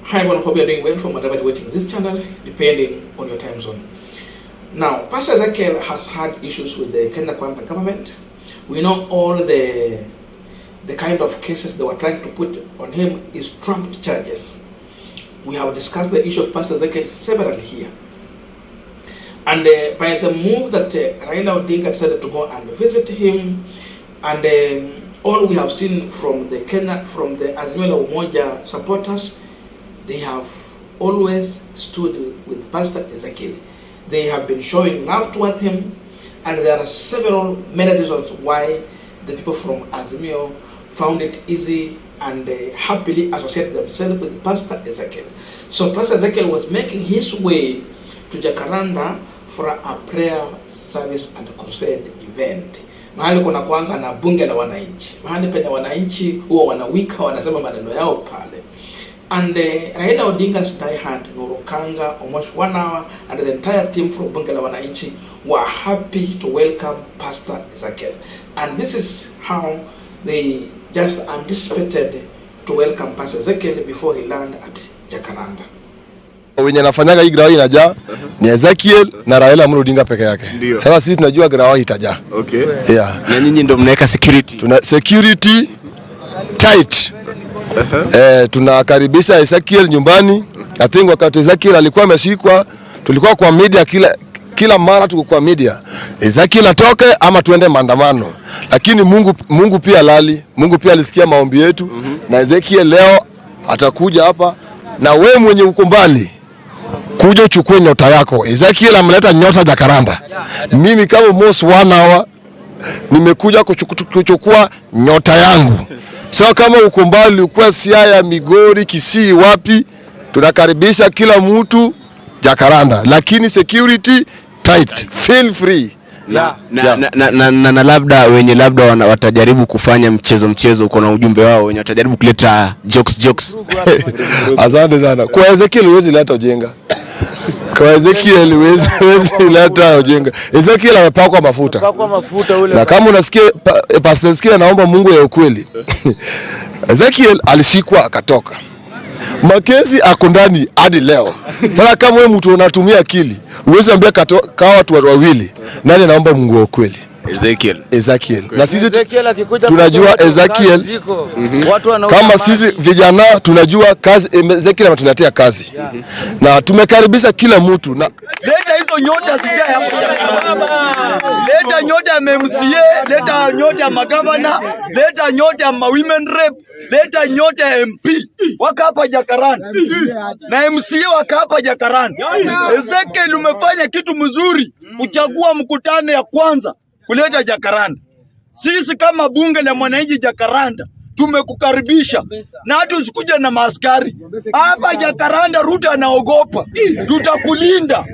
Hi everyone, hope you are doing well from whatever you're watching this channel, depending on your time zone. Now, Pastor Ezekiel has had issues with the Kenya government. We know all the kind of cases they were trying to put on him is trumped charges. We have discussed the issue of Pastor Ezekiel severally here. And by the move that Raila Odinga decided to go and visit him, and all we have seen from the Azimio la Umoja supporters, they have always stood with Pastor Ezekiel. They have been showing love towards him, and there are many reasons why the people from Azimio found it easy and happily associate themselves with Pastor Ezekiel. So Pastor Ezekiel was making his way to Jacaranda for a prayer service and a crusade event. Mahali kuna kuanga na Bunge La Wananchi. Mahali penye wananchi huwa wanawika wanasema maneno yao pale. And Raila Odinga's diehard, Nuru Okanga, Omosh 1 hour, and the entire team from Bunge La Wananchi were happy to welcome Pastor Ezekiel. And this is how they just anticipated to welcome Pastor Ezekiel before he landed at Jacaranda. Wenye nafanyaga hii grawa inajaa ni Ezekiel na Raila Odinga peke yake. Sasa sisi tunajua grawa itajaa. Okay. Yeah. Na nyinyi ndio mnaweka security. Tuna security tight. Tunakaribisha Ezekiel nyumbani. I think wakati Ezekiel alikuwa ameshikwa, tulikuwa kwa media kila mara tuko kwa media. Ezekiel atoke ama tuende maandamano. Lakini Mungu pia lali. Mungu pia alisikia maombi yetu. Na Ezekiel leo atakuja hapa, na wewe mwenye uko mbali kuja uchukue nyota yako. Ezekiel ameleta nyota Jacaranda. Mimi kama Omosh 1 hour nimekuja kuchukua nyota yangu. So kama uko mbali, uko Siaya, Migori, Kisii, wapi, tunakaribisha kila mtu Jacaranda, lakini security tight, feel free. Na labda wenye watajaribu kufanya mchezo uko na ujumbe wao, wenye watajaribu kuleta jokes. Asante sana. Kwa Ezekiel huwezi leta ujenga. Kwa Ezekiel huwezi leta ujenga. Ezekiel amepakwa mafuta. Na kama unasikia Pastor Ezekiel anaomba Mungu ya ukweli. Ezekiel alishikwa akatoka. Makezi ako ndani hadi leo. Sasa kama wewe mtu unatumia akili, uweze ambia kawa watu wawili, nani anaomba Mungu wa ukweli? Ezekiel. Na sisi tunajua Ezekiel. Kama sisi vijana tunajua kazi Ezekiel anatuletea kazi. Na tumekaribisha kila mtu na leta hizo nyota sija hapo. Leta nyota ya MCA, leta nyota ya magavana, leta nyota ya women rep, leta nyota ya MP. Waka hapa Jacaranda. Na MCA waka hapa Jacaranda. Ezekiel umefanya kitu mzuri kuchagua mkutano ya kwanza kuleta Jacaranda. Sisi kama Bunge La Wananchi Jacaranda tumekukaribisha, na hata usikuja na maaskari hapa Jacaranda. Ruto anaogopa, tutakulinda.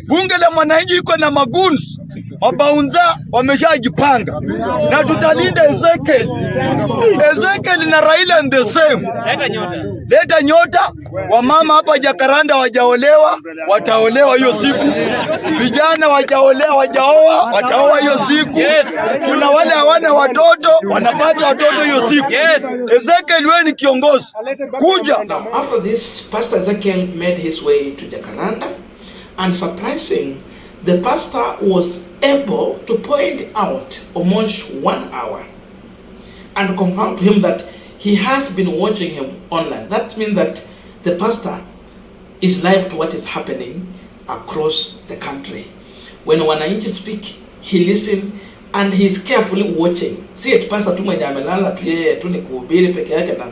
Bunge La Wananchi iko na maguns, mabaunza wameshajipanga, na tutalinda Ezekiel. Ezekiel na Raila and the same. Leta nyota. Wamama hapa Jacaranda wajaolewa, wataolewa hiyo siku. Vijana wajaolewa, wajaoa, wataoa hiyo siku. Kuna wale hawana watoto, wanapata watoto hiyo siku. Ezekiel wewe ni kiongozi. Kuja. Now after this, Pastor Ezekiel made his way to Jacaranda, and surprising, the pastor was able to point out Omosh 1 hour and confirm to him that he has been watching him online. That means that the pastor is live to what is happening across the country. When wananchi speak, he listens and he is carefully watching. See it, pastor tu mwenye amelala tu yeye tu ni kuhubiri peke yake, na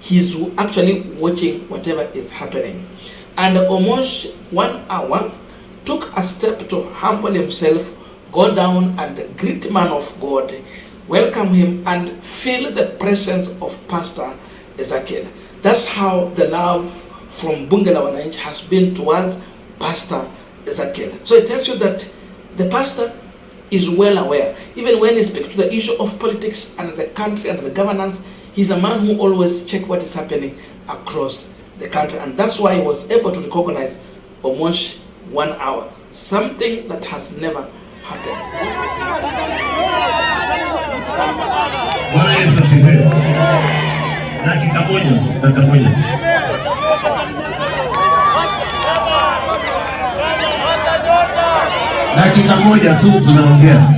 he's actually watching whatever is happening. And Omosh 1 hour took a step to humble himself, go down and greet man of God, welcome him and feel the presence of Pastor Ezekiel. That's how the love from Bunge La Wananchi has been towards Pastor Ezekiel. So it tells you that the pastor is well aware. Even when he speaks to the issue of politics and the country and the governance, he's a man who always checks what is happening across the country. And that's why he was able to recognize Omosh 1 hour. Something that has never happened. Bwana Yesu asifiwe. Dakika moja. Dakika moja tu tunaongea.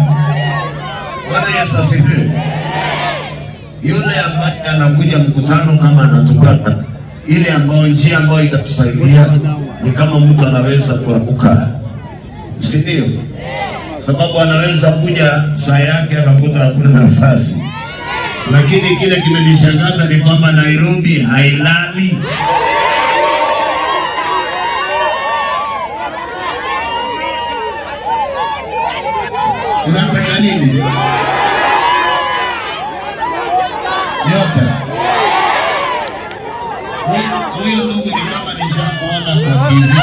Bwana Yesu asifiwe. Yule ambaye anakuja mkutano kama anatupata, ile ambayo njia ambayo itatusaidia ni kama mtu anaweza kuruka, si ndio? Sababu anaweza kuja saa yake akakuta hakuna nafasi. Lakini kile kimenishangaza ni kwamba Nairobi hailali. Unataka nini? Nyota. Huyu ndugu ni kama nishamuona kwa TV.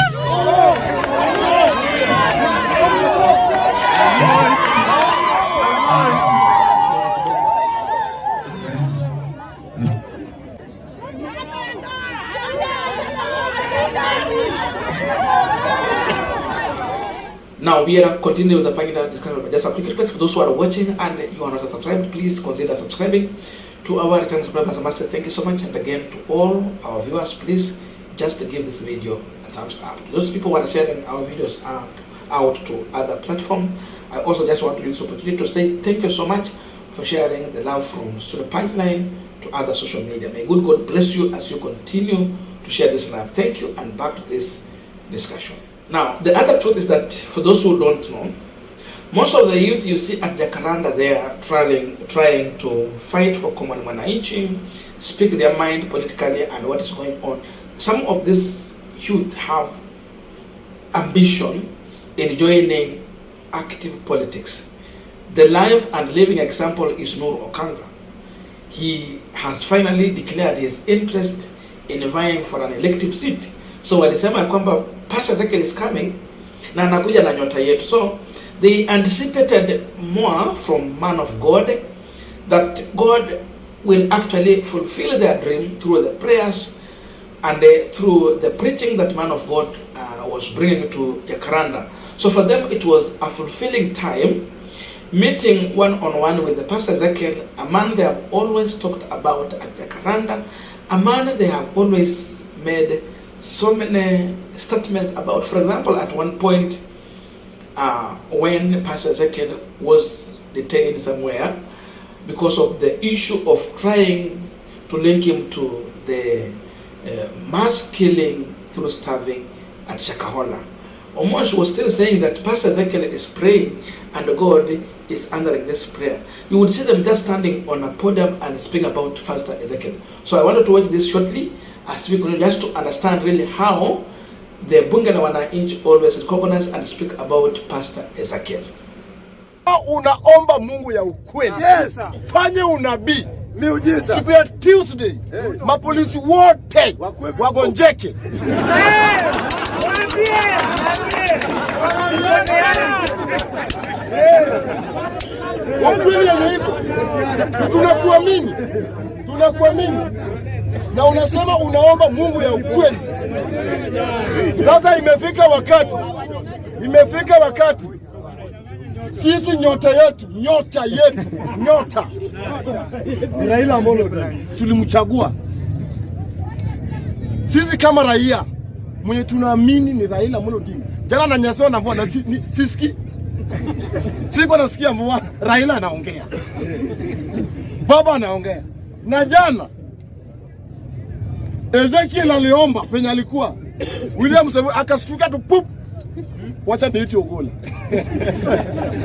Now we are continuing with the Pagina discussion. Just a quick request for those who are watching and you are not subscribed, please consider subscribing to our return subscribers. I must say thank you so much, and again to all our viewers, please just give this video a thumbs up. To those people who are sharing our videos out to other platforms, I also just want to use this opportunity to say thank you so much for sharing the love from Stureh Punchline to other social media. May good God bless you as you continue to share this love. Thank you, and back to this discussion. Now, the other truth is that for those who don't know, most of the youth you see at Jacaranda, they are trying to fight for common Wananchi, speak their mind politically and what is going on. Some of these youth have ambition in joining active politics. The live and living example is Nuru Okanga. He has finally declared his interest in vying for an elective seat. So walisema kwamba Pastor Ezekiel is coming na anakuja na nyota yetu. So they anticipated more from man of God, that God will actually fulfill their dream through the prayers and through the preaching that man of God was bringing to Jacaranda. So for them it was a fulfilling time, meeting one-on-one with the Pastor Ezekiel, a man they have always talked about at Jacaranda, a man they have always made so many statements about. For example, at one point when Pastor Ezekiel was detained somewhere because of the issue of trying to link him to the mass killing through starving at Jacaranda, Omosh was still saying that Pastor Ezekiel is praying and God is answering this prayer. You would see them just standing on a podium and speaking about Pastor Ezekiel. So I wanted to watch this shortly as we continue, just to understand really how the Bunge La Wananchi always recognize and speak about Pastor Ezekiel. Unaomba Mungu ya ukweli. Yes. Fanye unabii. Miujiza. Siku ya Tuesday, mapolisi wote wagonjeke. Ukweli ya hiko. Tunakuamini. Na unasema unaomba Mungu ya ukweli. Sasa imefika wakati sisi nyota yetu ni Raila Amolo Odinga. Tulimchagua sisi kama raia, mwenye tunaamini ni Raila Amolo Odinga. Jana na nyaso na mvua sisiki siko nasikia mvua, Raila anaongea, baba anaongea. Na jana Ezekiel aliomba penye alikuwa William Sevu akastuka tu pup, wacha niiti Ogola.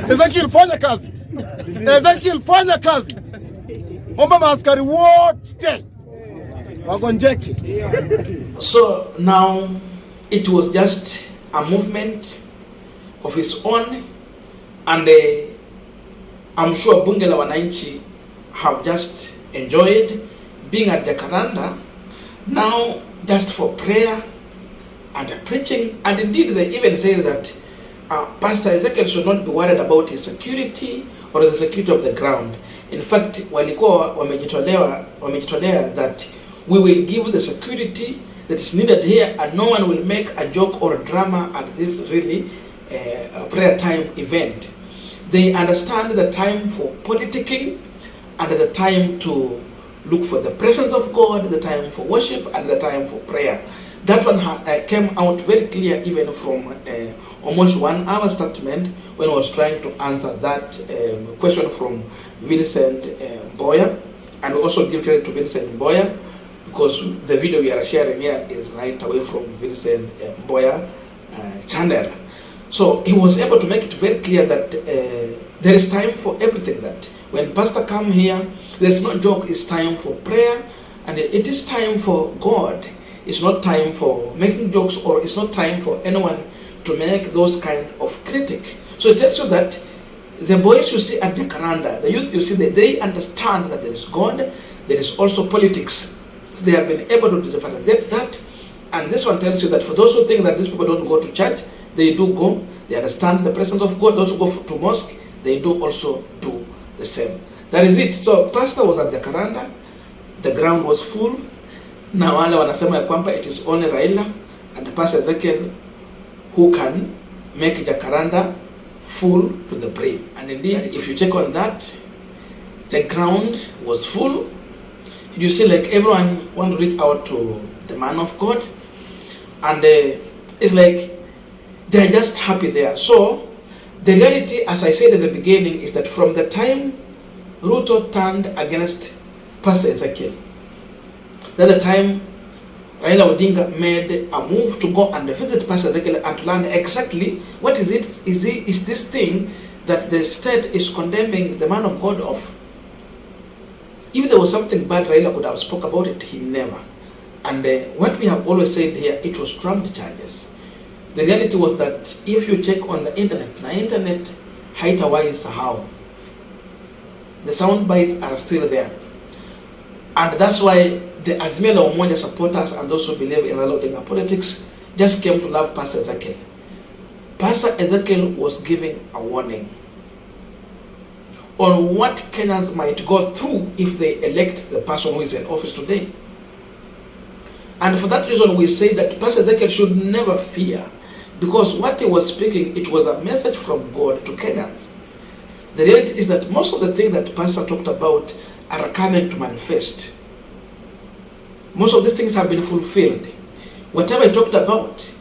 Ezekiel fanya kazi. Omba maaskari wote wagonjeke. So now it was just a movement of his own, and I'm sure Bunge La Wananchi have just enjoyed being at Jacaranda now just for prayer and preaching. And indeed they even say that Pastor Ezekiel should not be worried about his security or the security of the ground. In fact, walikuwa wamejitolea that we will give the security that is needed here, and no one will make a joke or a drama at this really prayer time event. They understand the time for politicking and the time to look for the presence of God, the time for worship and the time for prayer. That one came out very clear even from Omosh 1 hour statement when I was trying to answer that question from Vincent Boya, and also give credit to Vincent Boya, because the video we are sharing here is right away from Vincent Boya channel. So he was able to make it very clear that there is time for everything, that when pastor come here, there's no joke, it's time for prayer, and it is time for God. It's not time for making jokes, or it's not time for anyone to make those kind of critic. So it tells you that the boys you see at Jacaranda, the youth you see there, they understand that there is God, there is also politics. So they have been able to differentiate that. And this one tells you that for those who think that these people don't go to church, they do go. They understand the presence of God. Those who go to mosque, they do also do the same. That is it. So pastor was at Jacaranda, the ground was full. Na wale wanasema ya kwamba it is only Raila and Pastor Ezekiel who can make Jacaranda full to the brim. And indeed, if you check on that, the ground was full. You see, like, everyone want to reach out to the man of God, and it's like they're just happy there. So the reality, as I said at the beginning, is that from the time Ruto turned against Pastor Ezekiel, at the time Raila Odinga made a move to go and visit Pastor Ezekiel and to learn exactly what is it, is this thing that the state is condemning the man of God of. If there was something bad, Raila could have spoke about it. He never. And what we have always said here, it was trumped charges. The reality was that if you check on the internet haitawai sahau. The sound bites are still there. And that's why the Azimio La Umoja supporters and those who believe in Raila Odinga politics just came to love Pastor Ezekiel. Pastor Ezekiel was giving a warning on what Kenyans might go through if they elect the person who is in office today. And for that reason, we say that Pastor Ezekiel should never fear, because what he was speaking, it was a message from God to Kenyans. The reality is that most of the things that Pastor talked about are coming to manifest. Most of these things have been fulfilled. Whatever he talked about,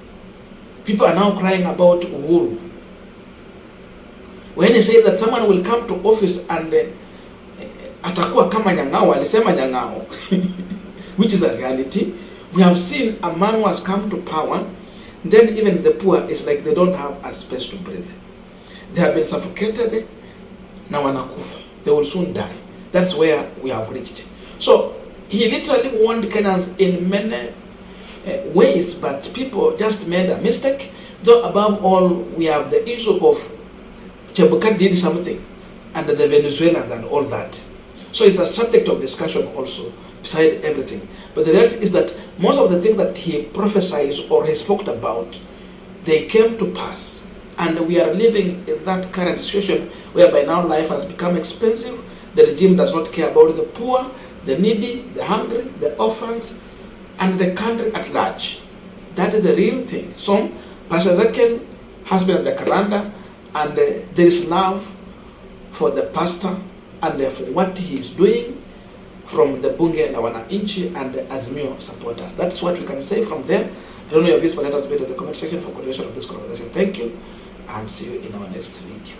people are now crying about Uhuru. When he said that someone will come to office and atakuwa kama nyangao, alisema nyangao, which is a reality. We have seen a man who has come to power, then even the poor is like they don't have a space to breathe. They have been suffocated, na wanakufa. They will soon die. That's where we have reached. So he literally warned Kenyans in many ways, but people just made a mistake. Though above all, we have the issue of Chebuka did something, and the Venezuelans and all that. So it's a subject of discussion also, beside everything. But the reality is that most of the things that he prophesied or he spoke about, they came to pass. And we are living in that current situation whereby now life has become expensive. The regime does not care about the poor, the needy, the hungry, the orphans, and the country at large. That is the real thing. So Pastor Ezekiel has been at the Jacaranda, and there is love for the pastor and for what he is doing from the Bunge La Wananchi and the Azimio supporters. That's what we can say from them. I don't know your views, but let us be in the comment section for continuation of this conversation. Thank you, and see you in our next video.